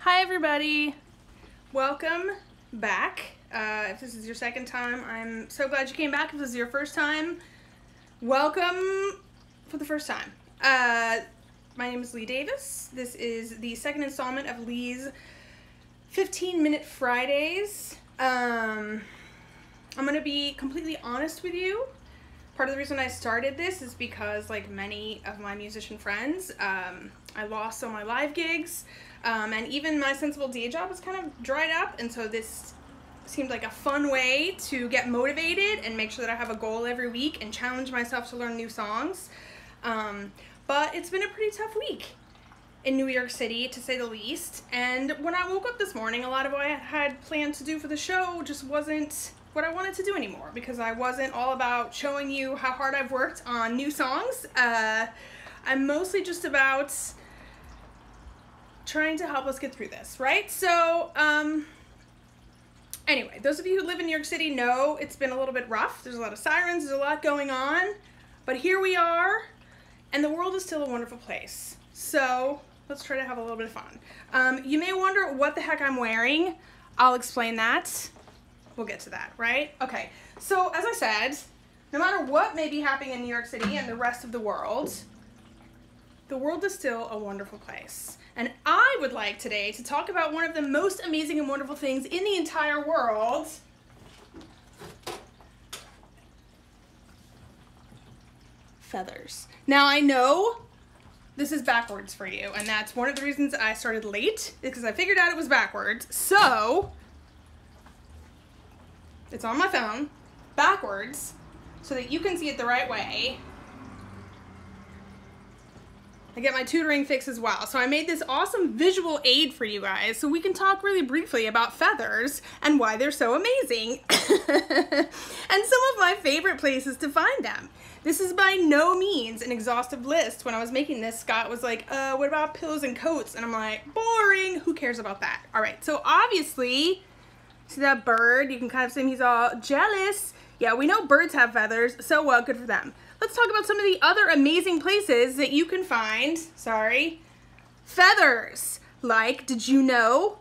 Hi everybody, welcome back. If this is your second time, I'm so glad you came back. If this is your first time, welcome for the first time. My name is Lee Davis. This is the second installment of Lee's 15-minute Fridays. I'm gonna be completely honest with you. Part of the reason I started this is because, like many of my musician friends, I lost all my live gigs, and even my sensible day job has kind of dried up, and so this seemed like a fun way to get motivated and make sure that I have a goal every week and challenge myself to learn new songs. But it's been a pretty tough week in New York City, to say the least, and when I woke up this morning, a lot of what I had planned to do for the show just wasn't what I wanted to do anymore, because I wasn't all about showing you how hard I've worked on new songs. I'm mostly just about trying to help us get through this, right? So, anyway, those of you who live in New York City know it's been a little bit rough. There's a lot of sirens, there's a lot going on, but here we are, and the world is still a wonderful place. So, let's try to have a little bit of fun. You may wonder what the heck I'm wearing. I'll explain that. We'll get to that, right? Okay, so as I said, no matter what may be happening in New York City and the rest of the world is still a wonderful place. And I would like today to talk about one of the most amazing and wonderful things in the entire world. Feathers. Now I know this is backwards for you, and that's one of the reasons I started late, because I figured out it was backwards. So it's on my phone, backwards, so that you can see it the right way. I get my tutoring fix as well. So I made this awesome visual aid for you guys so we can talk really briefly about feathers and why they're so amazing. And some of my favorite places to find them. This is by no means an exhaustive list. When I was making this, Scott was like, what about pillows and coats? And I'm like, boring, who cares about that? All right, so obviously, see that bird? You can kind of see him, he's all jealous. Yeah, we know birds have feathers, so good for them. Let's talk about some of the other amazing places that you can find, feathers. Like, did you know,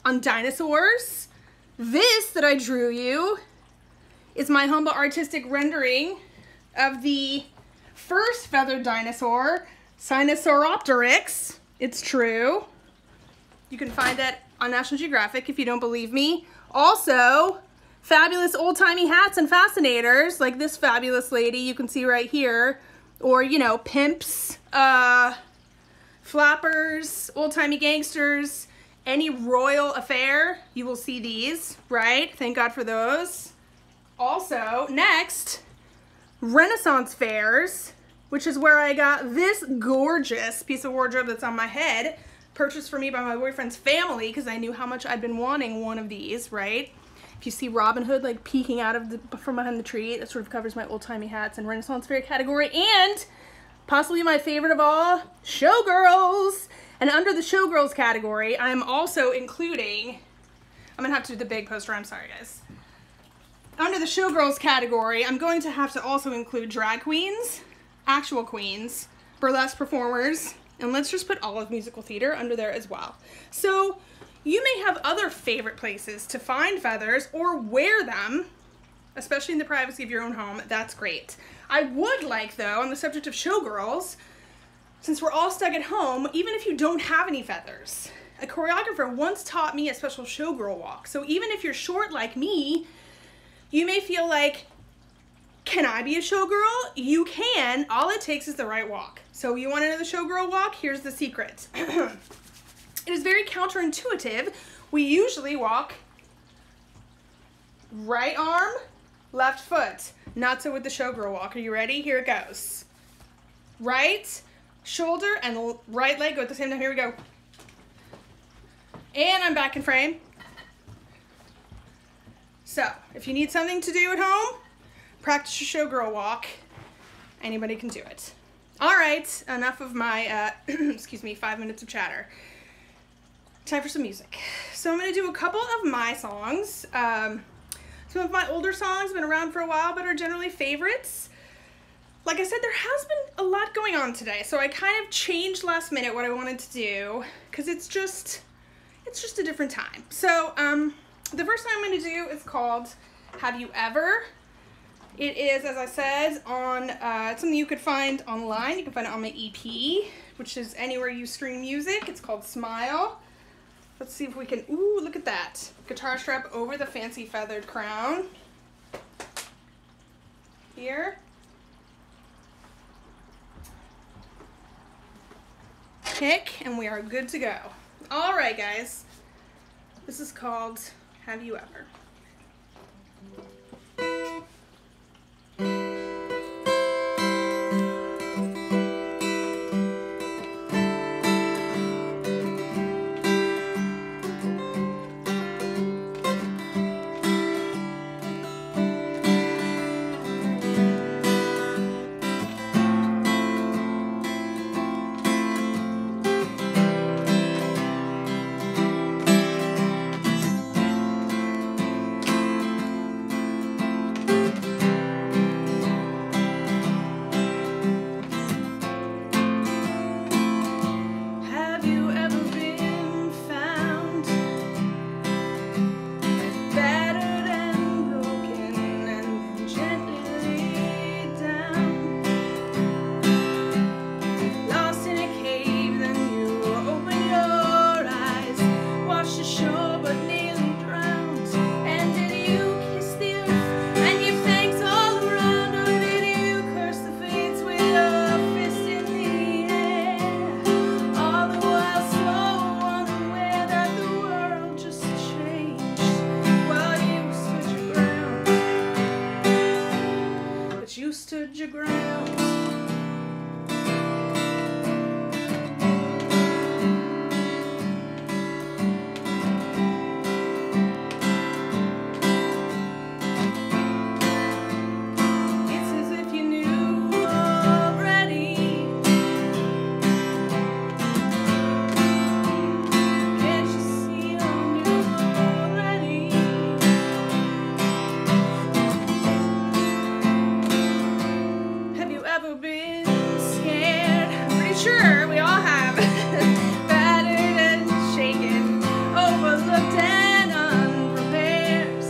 on dinosaurs, this that I drew you is my humble artistic rendering of the first feathered dinosaur, Sinosauropteryx. It's true. You can find that on National Geographic if you don't believe me. Also, fabulous old-timey hats and fascinators, like this fabulous lady you can see right here, or, you know, pimps, flappers, old-timey gangsters, any royal affair, you will see these, right? Thank God for those. Also, next, Renaissance fairs, which is where I got this gorgeous piece of wardrobe that's on my head, purchased for me by my boyfriend's family, because I knew how much I'd been wanting one of these, right? If you see Robin Hood like peeking out of from behind the tree, that sort of covers my old-timey hats and Renaissance fair category, and possibly my favorite of all, showgirls. And under the showgirls category, I'm also including, I'm gonna have to do the big poster, I'm sorry guys. Under the showgirls category, I'm going to have to also include drag queens, actual queens, burlesque performers, and let's just put all of musical theater under there as well. So you may have other favorite places to find feathers or wear them, especially in the privacy of your own home. That's great. I would like, though, on the subject of showgirls, since we're all stuck at home, even if you don't have any feathers, a choreographer once taught me a special showgirl walk. So even if you're short like me, you may feel like, can I be a showgirl? You can. All it takes is the right walk. So you want to know the showgirl walk? Here's the secret. It is very counterintuitive. We usually walk right arm, left foot. Not so with the showgirl walk. Are you ready? Here it goes. Right shoulder and right leg go at the same time. Here we go. And I'm back in frame. So, if you need something to do at home, practice your showgirl walk. Anybody can do it. All right, enough of my, excuse me, 5 minutes of chatter. Time for some music. So I'm going to do a couple of my songs. Some of my older songs have been around for a while, but are generally favorites. Like I said, there has been a lot going on today, so I kind of changed last minute what I wanted to do, because it's just, it's just a different time. So the first thing I'm going to do is called Have You Ever? It is, as I said, on it's something you could find online. You can find it on my EP, which is anywhere you stream music. It's called Smile. Let's see if we can, ooh, look at that. Guitar strap over the fancy feathered crown. Here. Pick, and we are good to go. All right, guys. This is called Have You Ever? You stood your ground. It's as if you knew already. Can't you see you knew already? Ever been scared? I'm pretty sure we all have. Battered and shaken, overlooked and unprepared,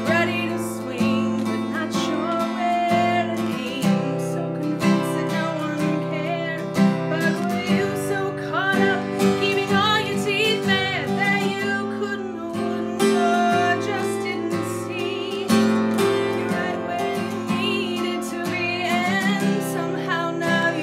ready to swing but not sure where to aim, so convinced that no one cared. But were you so caught up keeping all your teeth bared that you couldn't or wouldn't or just didn't see you're right where you somehow now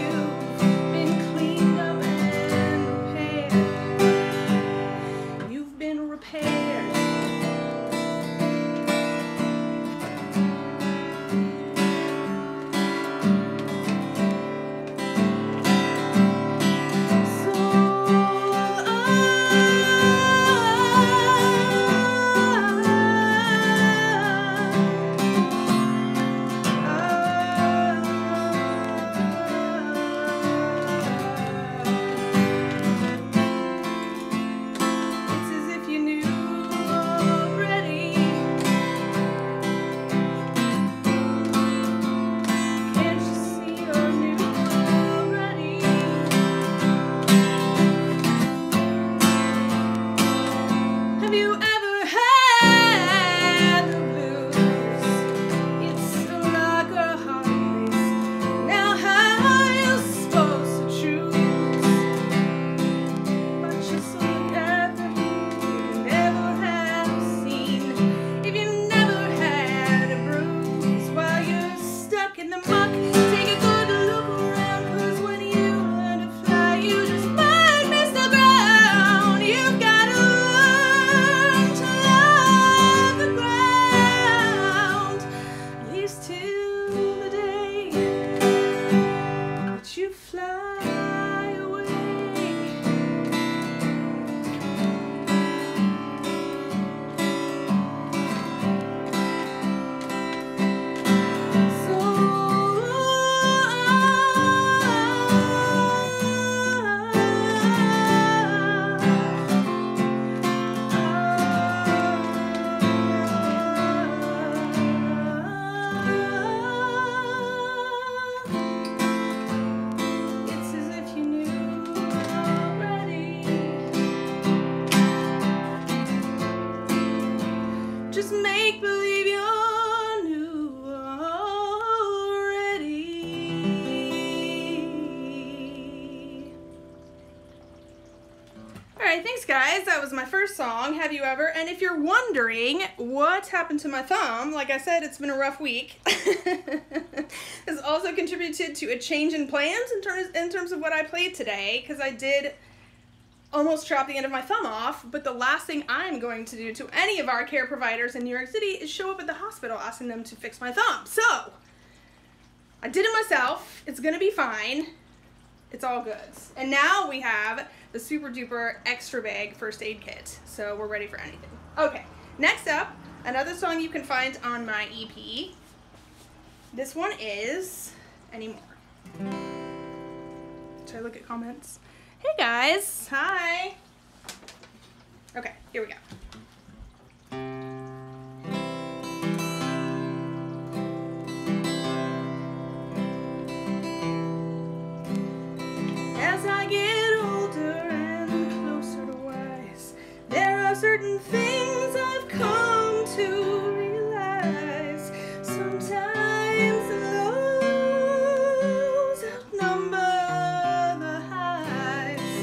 thanks guys. That was my first song, Have You Ever? And if you're wondering what happened to my thumb, like I said, it's been a rough week. This also contributed to a change in plans in terms of what I played today, because I did almost chop the end of my thumb off, but the last thing I'm going to do to any of our care providers in New York City is show up at the hospital asking them to fix my thumb. So, I did it myself. It's gonna be fine. It's all good. And now we have the super duper extra big first aid kit. So we're ready for anything. Okay, next up, another song you can find on my EP. This one is Anymore. Should I look at comments? Hey guys, hi. Okay, here we go. As I get older and closer to wise, there are certain things I've come to realize. Sometimes the lows outnumber the highs.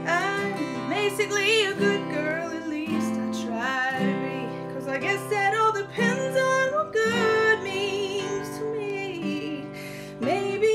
I'm basically a good girl, at least I try to be, 'cause I guess that all depends on what good means to me. Maybe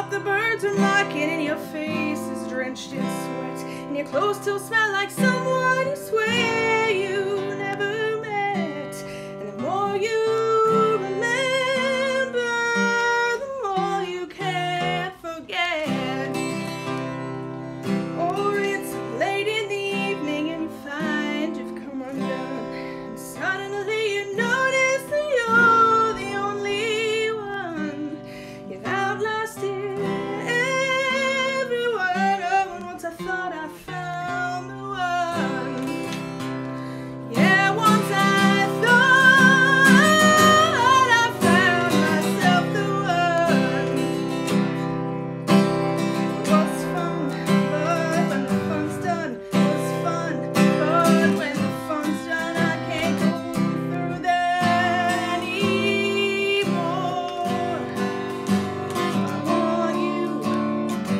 the birds are mocking and your face is drenched in sweat and your clothes still smell like someone you swear you never met. And the more you remember, the more you can't forget. Or it's late in the evening and you find you've come undone, and suddenly you notice that you're the only one. You've outlasted thought I found the one. Yeah, once I thought I found myself the one. It was fun, but when the fun's done, it was fun, but when the fun's done, I can't go through that anymore. I want you,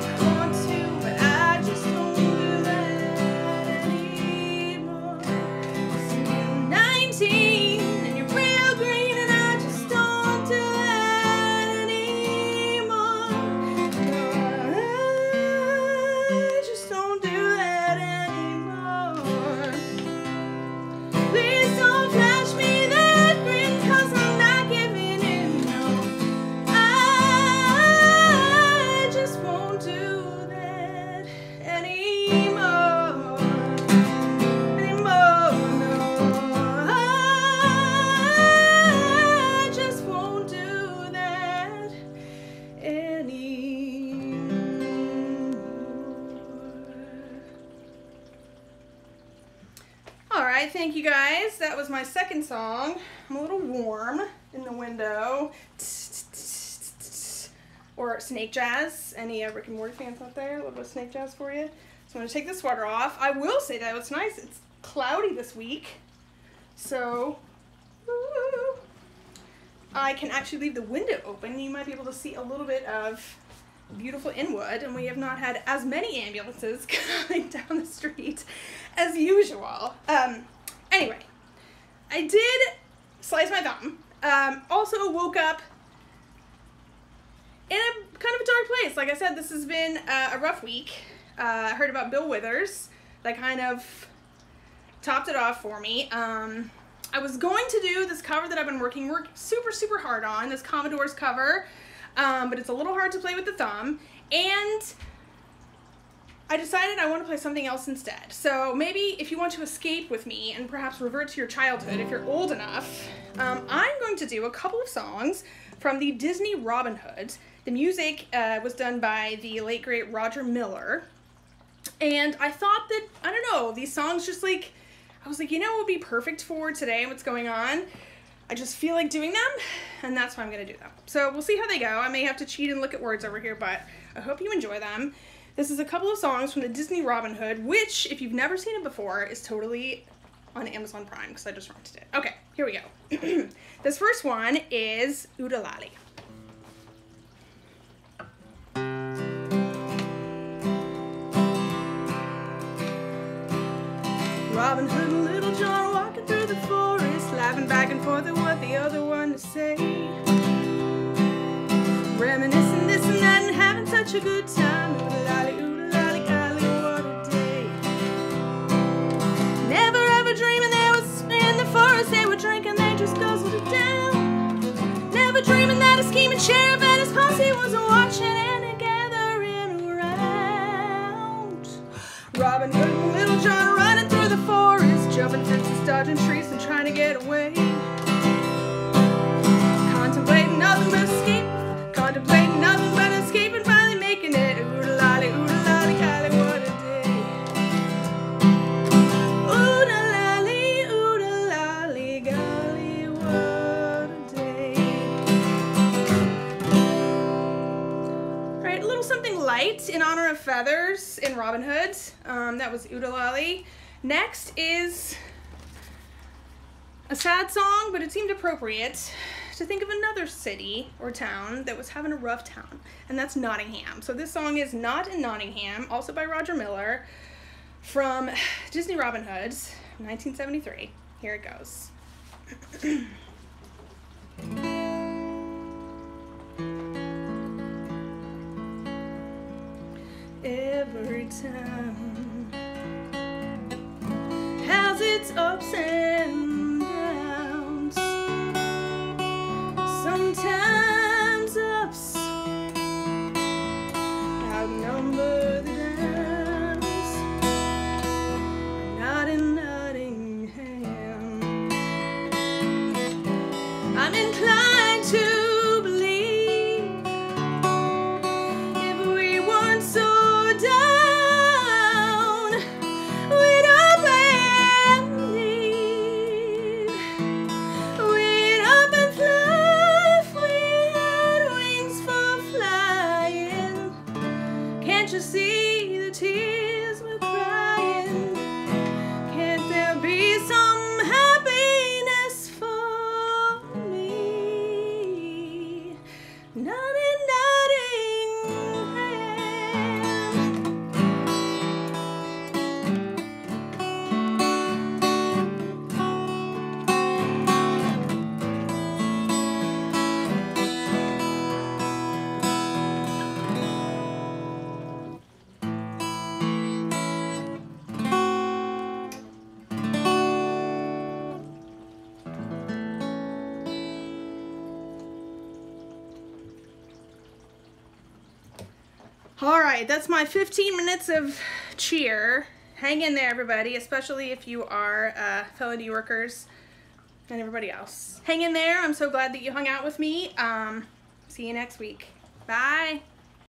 I want to, but I just don't do that anymore. 'Cause you're 19 and you're real green, and I just don't do that anymore. No, I just don't do that anymore. Please don't flash me that grin, 'cause I'm not giving in, no. I just won't do that anymore, anymore, no. I just won't do that anymore. All right, thank you guys. That was my second song. I'm a little warm in the window. Or snake jazz. Any Rick and Morty fans out there? A little bit of snake jazz for you. So I'm going to take the sweater off. I will say that it's nice. It's cloudy this week. So, woo. I can actually leave the window open, you might be able to see a little bit of beautiful Inwood, and we have not had as many ambulances coming down the street as usual. Anyway, I did slice my thumb. Also woke up in a kind of a dark place. Like I said, this has been a rough week. I heard about Bill Withers. That kind of topped it off for me. I was going to do this cover that I've been working super hard on, this Commodore's cover, but it's a little hard to play with the thumb, and I decided I want to play something else instead. So maybe if you want to escape with me and perhaps revert to your childhood, if you're old enough, I'm going to do a couple of songs from the Disney Robin Hood. The music was done by the late great Roger Miller, and I thought that, I don't know, these songs just like, I was like, you know what would be perfect for today, what's going on? I just feel like doing them, and that's why I'm going to do them. So we'll see how they go. I may have to cheat and look at words over here, but I hope you enjoy them. This is a couple of songs from the Disney Robin Hood, which, if you've never seen it before, is totally on Amazon Prime, because I just rented it. Okay, here we go. This first one is Oo-de-Lally. Robin Hood and Little John walking through the forest, laughing back and forth at what the other one to say, reminiscing this and that and having such a good time. Oo-de-Lally, golly, what a day. Never ever dreaming they was in the forest, they were drinking, they just guzzled it down. Never dreaming that a scheming sheriff and his posse was watching and gathering around. Robin Hood and Little John running through the forest, jumping fences, dodging trees and trying to get away, contemplating nothing but escape, contemplating nothing but escape, and finally making it. Oo-de-Lally, golly, what a day. Oo-de-Lally, golly, what a day. Alright, a little something light in honor of feathers in Robin Hood. That was Oo-de-Lally. Next is a sad song, but it seemed appropriate to think of another city or town that was having a rough town, and that's Nottingham. So this song is Not in Nottingham, also by Roger Miller, from Disney Robin Hood, 1973. Here it goes. Every town has its ups and downs. Sometimes ups outnumber the downs. Not in Nottingham. I'm inclined to believe if we weren't so down, we'd up and leave. We'd up and fly if we had wings for flying. Can't you see the tears we're crying? Can't there be some happiness for me? Not in Nottingham. All right, that's my 15 minutes of cheer. Hang in there, everybody, especially if you are fellow New Yorkers and everybody else. Hang in there. I'm so glad that you hung out with me. See you next week. Bye.